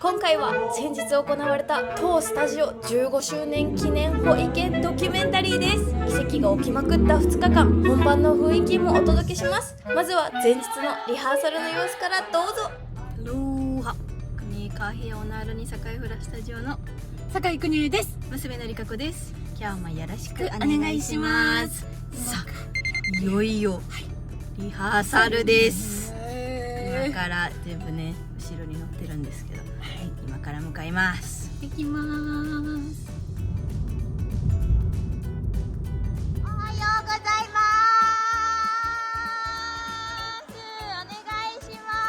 今回は先日行われた当スタジオ15周年記念保育ドキュメンタリーです。奇跡が起きまくった2日間、本番の雰囲気もお届けします。まずは前日のリハーサルの様子からどうぞ。ローハ国カーヘアオナールに堺フラスタジオの堺邦恵です。娘のりかこです。今日もよろしくお願いします。さあ、いよいよリハーサルです。今から全部ね後ろに乗ってるんですけど、今から向かいます。行きます。おはようございます。お願いします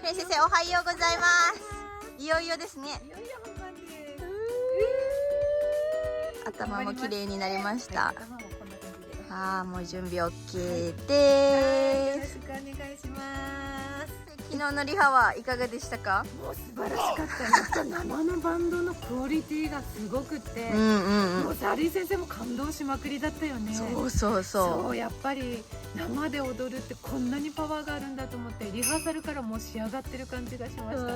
先生、おはようございます。いよいよですね。頭も綺麗になりました。もう準備 OK です。よろしくお願いします。昨日のリハはいかがでしたか？もう素晴らしかったね。生のバンドのクオリティがすごくて、もうザリー先生も感動しまくりだったよね。そうやっぱり生で踊るってこんなにパワーがあるんだと思って、リハーサルからもう仕上がってる感じがしましたね。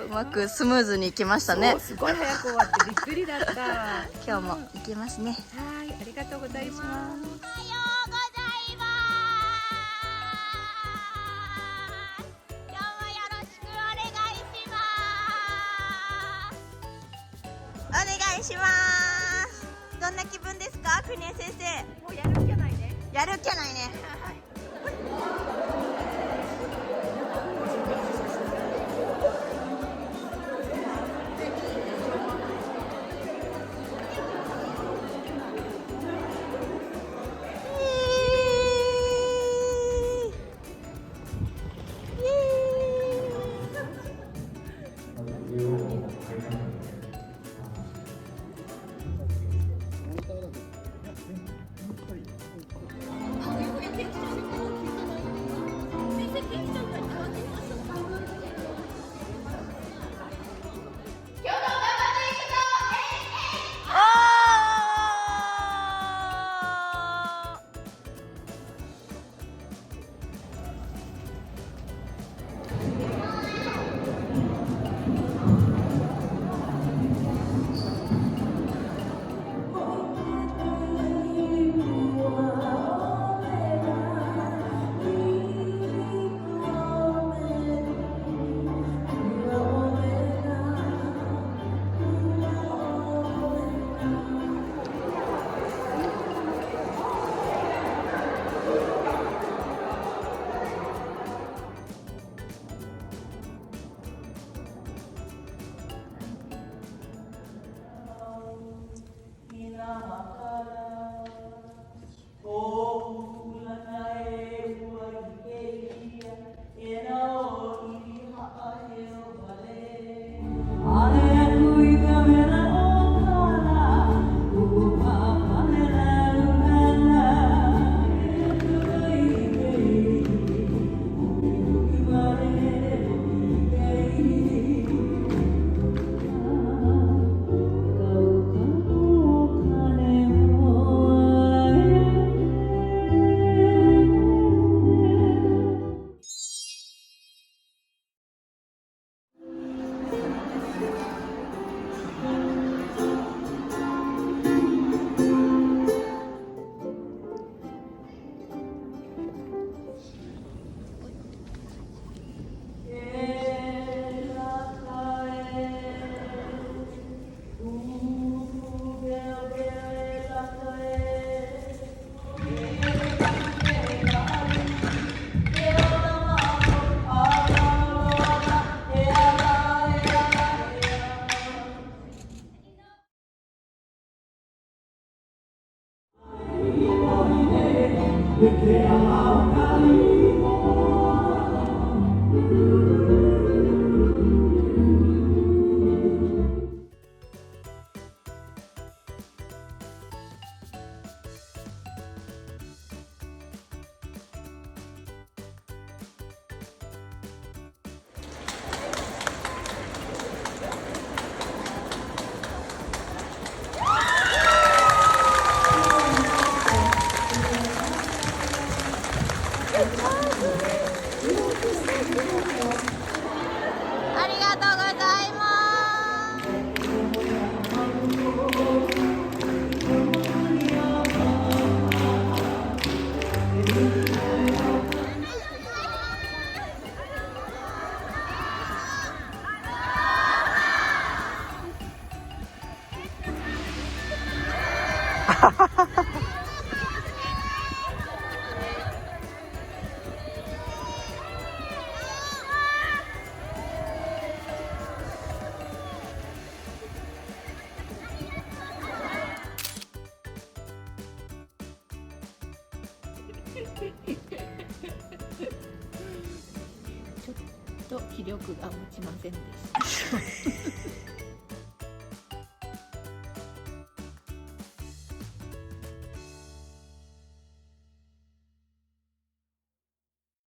うまくスムーズにいきましたね。すごい早く終わってびっくりだった。今日も行きますね。はい、ありがとうございます。おはようございます。今日もよろしくお願いします。お願いします。どんな気分ですか、国枝先生？もうやるっきゃないね。やるっきゃないね。ありがとうございます。ちょっと気力が持ちませんでした。